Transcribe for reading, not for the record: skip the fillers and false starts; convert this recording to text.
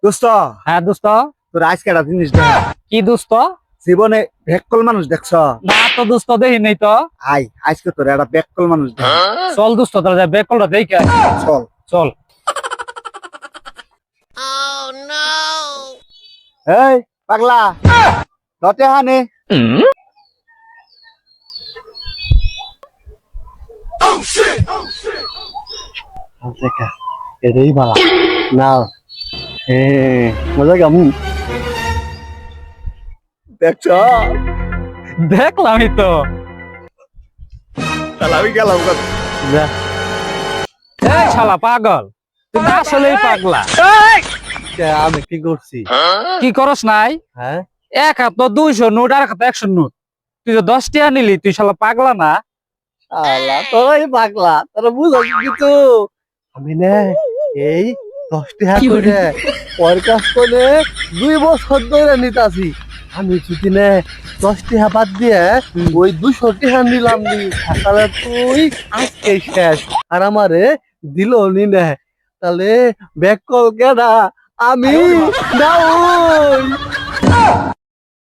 দোস্ত, হ্যাঁ দোস্ত। তোর আজকে একটা জিনিস দেখ। কি দোস্ত? জীবনে ভেককল মানুষ দেখছ? না তো দোস্ত, দেখি নাই তো। আজকে তোর একটা ভেককল মানুষ দেখ। চল দোস্ত, তাহলে বেকলটা দেখে আয়। চল। চল। এই পাগলা, লতে হানে। এটাই বালা না মজা কেমন দেখছ? দেখলামই তো। তাহলে আমি গেলাম। এই শালা পাগল, তুমি আসলেই পাগলা। আমি কি করছি? কি করস নাই? হ্যাঁ, এক হাত 200 নোট, আর এক হাত 100 নোট। তুই তো 10 টাকা নিলি, তুই শালা পাগলা না? আল্লাহ তোরাই পাগলা, তোরা বুঝাস কিছু। আমি না এই 10 টাকা করে ওর কাছ করে 2 বছর ধরে নিতাছি। আমি যদি না 10 টাকা বাদ দিয়ে ওই 200 টাকা নিলাম নি, তাহলে তুই আজকে শেষ। আর আমারে দিল নি না, তাহলে ব্যাক কল কেডা? আমি না ওই